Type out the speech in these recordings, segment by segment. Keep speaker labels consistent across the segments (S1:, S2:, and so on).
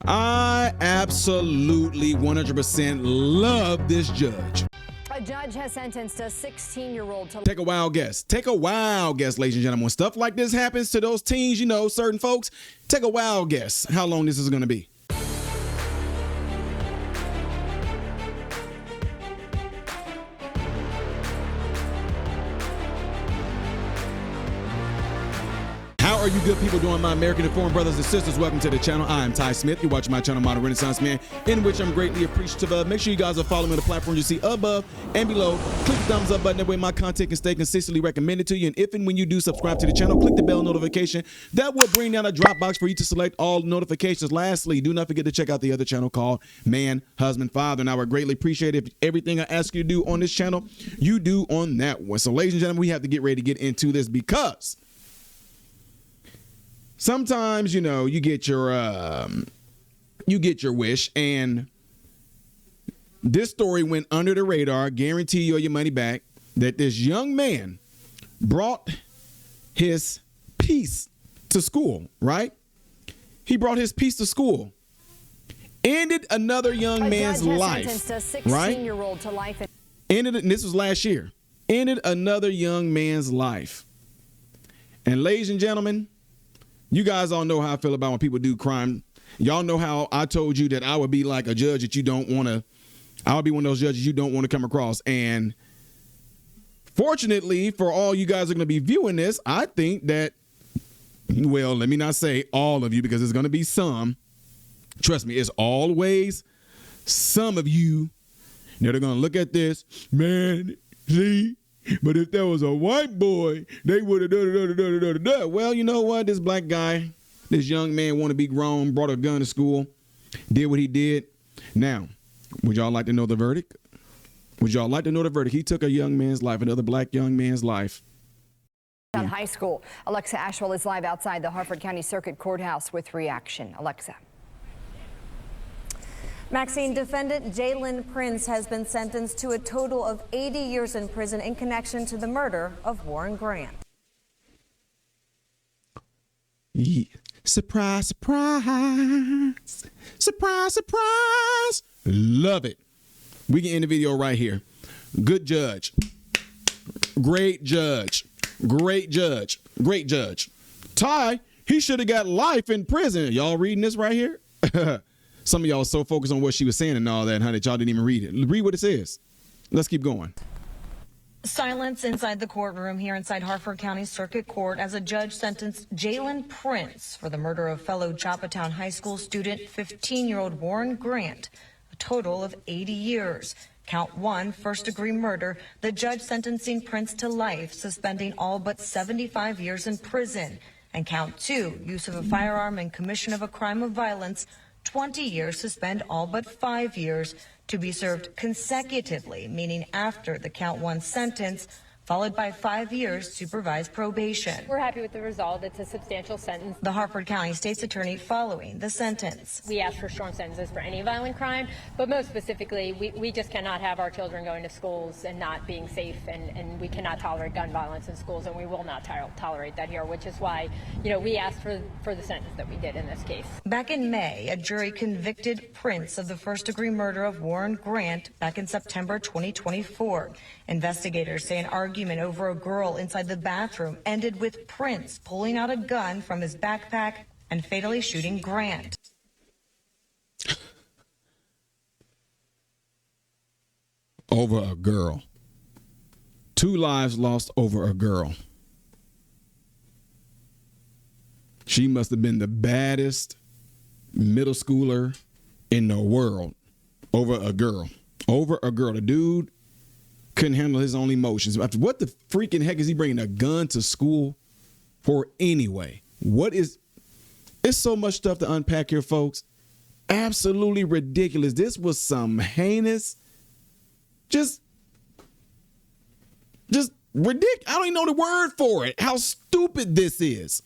S1: I absolutely 100% love this judge.
S2: A judge has sentenced a 16-year-old to...
S1: Take a wild guess. Take a wild guess, ladies and gentlemen. When stuff like this happens to those teens, you know, certain folks, take a wild guess how long this is going to be. How are you good people doing, my American and foreign brothers and sisters? Welcome to the channel. I am Ty Smith. You're watching my channel, Modern Renaissance Man, in which I'm greatly appreciative of. Make sure you guys are following the platform you see above and below. Click the thumbs up button. That way my content can stay consistently recommended to you. And if and when you do subscribe to the channel, click the bell notification. That will bring down a drop box for you to select all notifications. Lastly, do not forget to check out the other channel called Man, Husband, Father. And I would greatly appreciate it if everything I ask you to do on this channel, you do on that one. So ladies and gentlemen, we have to get ready to get into this because sometimes, you know, you get your wish, and this story went under the radar. Guarantee you your money back. That this young man brought his piece to school, right? He brought his piece to school. Ended another young man's life, right?
S2: To life.
S1: Ended, and this was last year. Ended another young man's life. And ladies and gentlemen, you guys all know how I feel about when people do crime. Y'all know how I told you that I would be like a judge that you don't want to. I would be one of those judges you don't want to come across. And fortunately for all you guys are going to be viewing this, I think that, well, let me not say all of you because there's going to be some. Trust me, it's always some of you that are going to look at this. Man, see? But if there was a white boy, they would have done. Well, you know what? This black guy, this young man want to be grown, brought a gun to school, did what he did. Now, would y'all like to know the verdict? Would y'all like to know the verdict? He took a young man's life, another black young man's life.
S2: High school. Alexa Ashwell is live outside the Harford County Circuit Courthouse with reaction. Alexa.
S3: Maxine, defendant Jalen Prince has been sentenced to a total of 80 years in prison in connection to the murder of Warren Grant.
S1: Yeah. Surprise, surprise. Surprise, surprise. Love it. We can end the video right here. Good judge. Great judge. Great judge. Great judge. Ty, he should have got life in prison. Y'all reading this right here? Some of y'all are so focused on what she was saying and all that, honey, that y'all didn't even read it. Read what it says. Let's keep going.
S3: Silence inside the courtroom here inside Harford County Circuit Court as a judge sentenced Jalen Prince for the murder of fellow Joppatown High School student 15-year-old Warren Grant, a total of 80 years. Count 1, first-degree murder, the judge sentencing Prince to life, suspending all but 75 years in prison. And count 2, use of a firearm and commission of a crime of violence, 20 years, suspend all but 5 years, to be served consecutively, meaning after the count 1 sentence, followed by 5 years supervised probation.
S4: We're happy with the result. It's a substantial sentence.
S3: The Harford County State's Attorney following the sentence.
S4: We ask for strong sentences for any violent crime, but most specifically, we just cannot have our children going to schools and not being safe, and we cannot tolerate gun violence in schools, and we will not tolerate that here, which is why, you know, we asked for the sentence that we did in this case.
S3: Back in May, a jury convicted Prince of the first-degree murder of Warren Grant back in September 2024. Investigators say an argument over a girl inside the bathroom ended with Prince pulling out a gun from his backpack and fatally shooting Grant.
S1: Over a girl. 2 lives lost over a girl. She must have been the baddest middle schooler in the world. Over a girl. Over a girl. The dude couldn't handle his own emotions. What the freaking heck is he bringing a gun to school for anyway? It's so much stuff to unpack here, folks. Absolutely ridiculous. This was some heinous, just ridiculous. I don't even know the word for it. How stupid this is.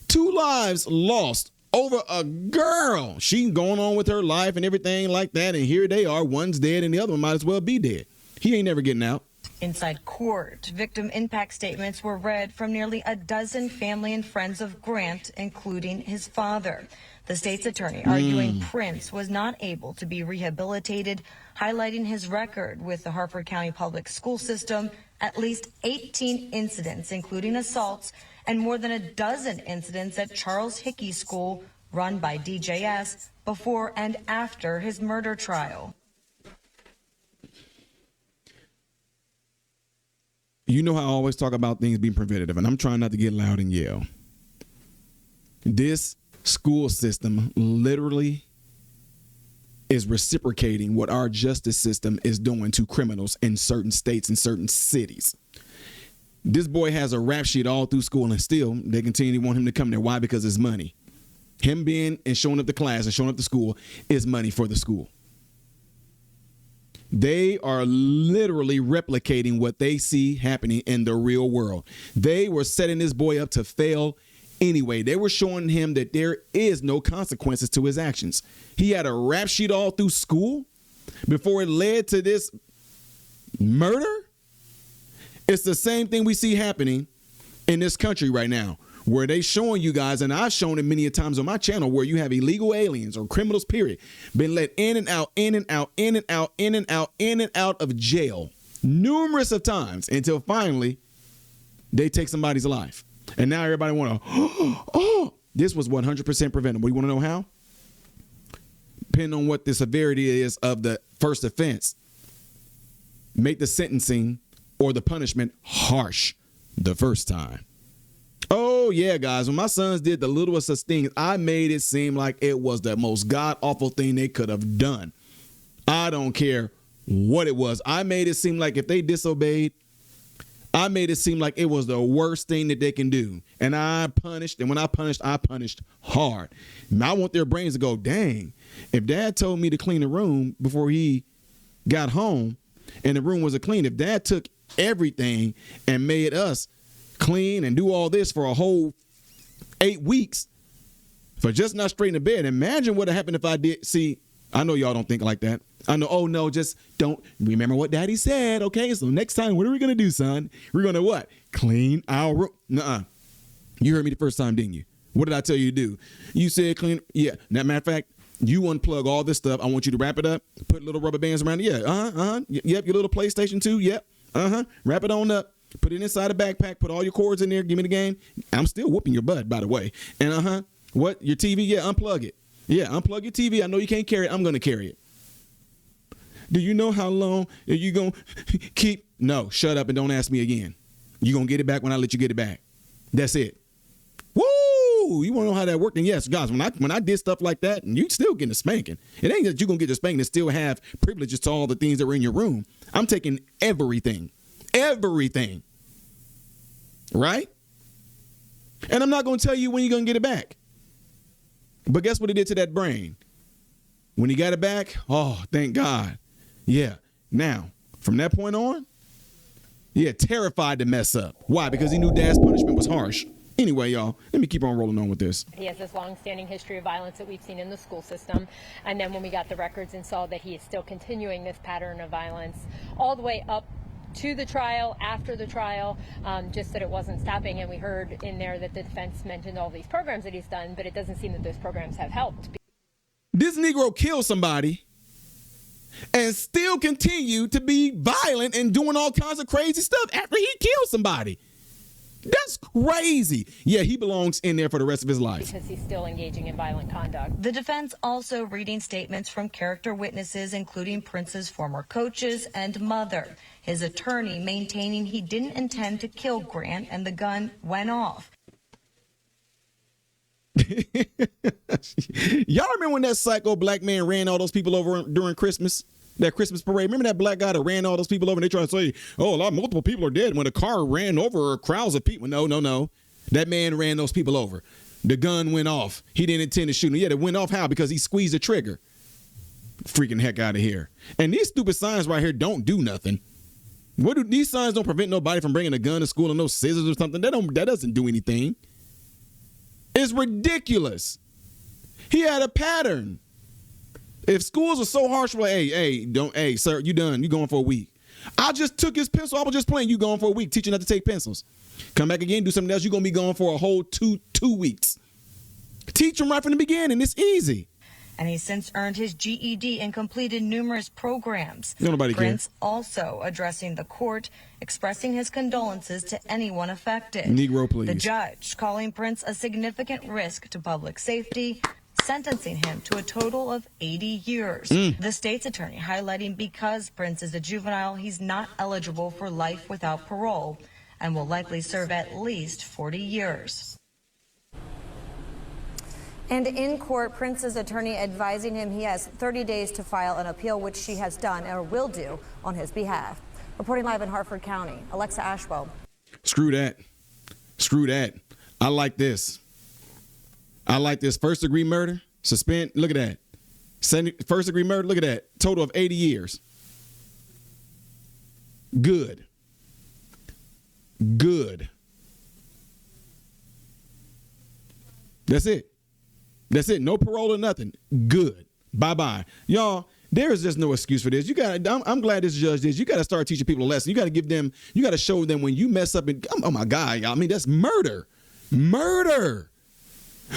S1: 2 lives lost over a girl. She going on with her life and everything like that. And here they are. One's dead and the other one might as well be dead. He ain't never getting out.
S3: Inside court, victim impact statements were read from nearly a dozen family and friends of Grant, including his father. The state's attorney arguing Prince was not able to be rehabilitated, highlighting his record with the Harford County Public School System, at least 18 incidents, including assaults, and more than a dozen incidents at Charles Hickey School, run by DJS, before and after his murder trial.
S1: You know how I always talk about things being preventative, and I'm trying not to get loud and yell. This school system literally is reciprocating what our justice system is doing to criminals in certain states and certain cities. This boy has a rap sheet all through school, and still they continue to want him to come there. Why? Because it's money. Him being and showing up to class and showing up to school is money for the school. They are literally replicating what they see happening in the real world. They were setting this boy up to fail anyway. They were showing him that there is no consequences to his actions. He had a rap sheet all through school before it led to this murder. It's the same thing we see happening in this country right now, where they showing you guys, and I've shown it many times on my channel, where you have illegal aliens or criminals, period, been let in and out, in and out, in and out, in and out, in and out of jail numerous of times until finally they take somebody's life. And now everybody want to, oh, this was 100% preventable. You want to know how? Depending on what the severity is of the first offense, make the sentencing or the punishment harsh the first time. Oh, yeah, guys, when my sons did the littlest of things, I made it seem like it was the most god-awful thing they could have done. I don't care what it was. I made it seem like if they disobeyed, I made it seem like it was the worst thing that they can do. And I punished, and when I punished hard. And I want their brains to go, dang, if dad told me to clean the room before he got home and the room wasn't clean, if dad took everything and made us clean and do all this for a whole 8 weeks for just not straight in the bed. Imagine what would happen if I did. See, I know y'all don't think like that. I know. Oh, no, just don't remember what daddy said. OK, so next time, what are we going to do, son? We're going to what? Clean our room. Nuh-uh. You heard me the first time, didn't you? What did I tell you to do? You said clean. Yeah. Matter of fact, you unplug all this stuff. I want you to wrap it up. Put little rubber bands around it. Yeah. Yep. Your little PlayStation 2. Yep. Wrap it on up. Put it inside a backpack. Put all your cords in there. Give me the game. I'm still whooping your butt, by the way. And what? Your TV? Yeah, unplug it. Yeah, unplug your TV. I know you can't carry it. I'm going to carry it. Do you know how long are you going to keep? No, shut up and don't ask me again. You're going to get it back when I let you get it back. That's it. Woo! You want to know how that worked? And yes, guys, when I did stuff like that, and you still getting a spanking. It ain't that you're going to get the spanking and still have privileges to all the things that were in your room. I'm taking everything. Everything. Right? And I'm not going to tell you when you're going to get it back. But guess what it did to that brain? When he got it back, oh, thank God. Yeah. Now, from that point on, terrified to mess up. Why? Because he knew dad's punishment was harsh. Anyway, y'all, let me keep on rolling on with this.
S4: He has this long-standing history of violence that we've seen in the school system. And then when we got the records and saw that he is still continuing this pattern of violence all the way up to the trial, after the trial, just that it wasn't stopping. And we heard in there that the defense mentioned all these programs that he's done, but it doesn't seem that those programs have helped.
S1: This Negro killed somebody and still continue to be violent and doing all kinds of crazy stuff after he killed somebody. That's crazy. Yeah, he belongs in there for the rest of his life.
S4: Because he's still engaging in violent conduct.
S3: The defense also reading statements from character witnesses, including Prince's former coaches and mother. His attorney maintaining he didn't intend to kill Grant and the gun went off.
S1: Y'all remember when that psycho black man ran all those people over during Christmas? That Christmas parade. Remember that black guy that ran all those people over and they try to say, oh, multiple people are dead when a car ran over crowds of people. No. That man ran those people over. The gun went off. He didn't intend to shoot him. Yeah, it went off how? Because he squeezed the trigger. Freaking heck out of here. And these stupid signs right here don't do nothing. These signs don't prevent nobody from bringing a gun to school or no scissors or something. That doesn't do anything. It's ridiculous. He had a pattern. If schools are so harsh, well, hey, sir, you done. You going for a week. I just took his pencil. I was just playing. You gone for a week, teaching not to take pencils. Come back again, do something else. You're going to be gone for a whole two weeks. Teach them right from the beginning. It's easy.
S3: And he's since earned his GED and completed numerous programs.
S1: Nobody
S3: Prince
S1: cares.
S3: also addressing the court, expressing his condolences to anyone affected.
S1: Negro, please.
S3: The judge calling Prince a significant risk to public safety, sentencing him to a total of 80 years. The state's attorney highlighting because Prince is a juvenile, he's not eligible for life without parole and will likely serve at least 40 years.
S5: And in court, Prince's attorney advising him he has 30 days to file an appeal, which she has done or will do on his behalf. Reporting live in Harford County, Alexa Ashwell.
S1: Screw that. Screw that. I like this. I like this. First degree murder, suspend. Look at that. First degree murder. Look at that. Total of 80 years. Good. Good. That's it. That's it. No parole or nothing. Good. Bye-bye. Y'all, there is just no excuse for this. I'm glad this judge did. You got to start teaching people a lesson. You got to give them, you got to show them when you mess up and, oh my God, y'all. I mean, that's murder. Murder.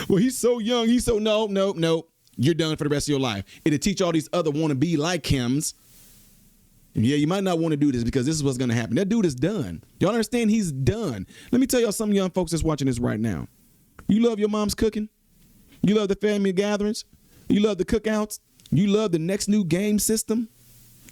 S1: Well, he's so young. He's so, no. You're done for the rest of your life. It'll teach all these other wannabe like hims. Yeah, you might not want to do this because this is what's going to happen. That dude is done. Y'all understand? He's done. Let me tell y'all, some young folks that's watching this right now. You love your mom's cooking. You love the family gatherings. You love the cookouts. You love the next new game system.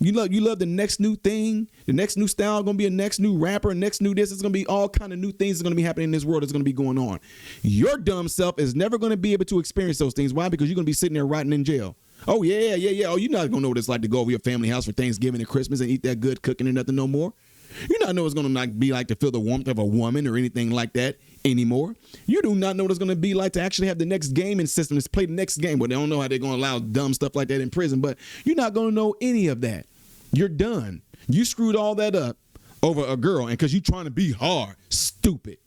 S1: You love the next new thing. The next new style going to be a next new rapper, next new this. It's going to be all kind of new things that's going to be happening in this world that's going to be going on. Your dumb self is never going to be able to experience those things. Why? Because you're going to be sitting there rotting in jail. Oh, yeah. Oh, you're not going to know what it's like to go over your family house for Thanksgiving and Christmas and eat that good cooking and nothing no more. You not know what it's going to be like to feel the warmth of a woman or anything like that anymore. You do not know what it's going to be like to actually have the next gaming system to play the next game. Well, they don't know how they're going to allow dumb stuff like that in prison, but you're not going to know any of that. You're done. You screwed all that up over a girl, and because you're trying to be hard. Stupid.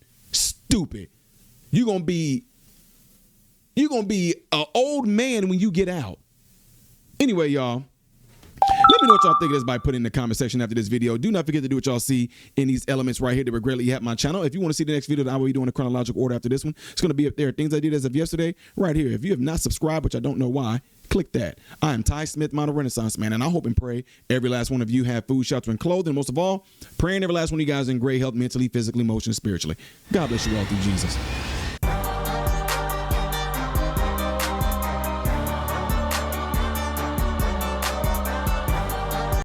S1: You're going to be an old man when you get out. Anyway, y'all. Let me know what y'all think of this by putting in the comment section after this video. Do not forget to do what y'all see in these elements right here that will greatly help my channel. If you want to see the next video that I will be doing in chronological order after this one, it's going to be up there. Things I did as of yesterday right here. If you have not subscribed, which I don't know why, click that. I am Ty Smith, Model Renaissance Man, and I hope and pray every last one of you have food, shelter, and clothing. Most of all, praying every last one of you guys in great health, mentally, physically, emotionally, spiritually. God bless you all through Jesus.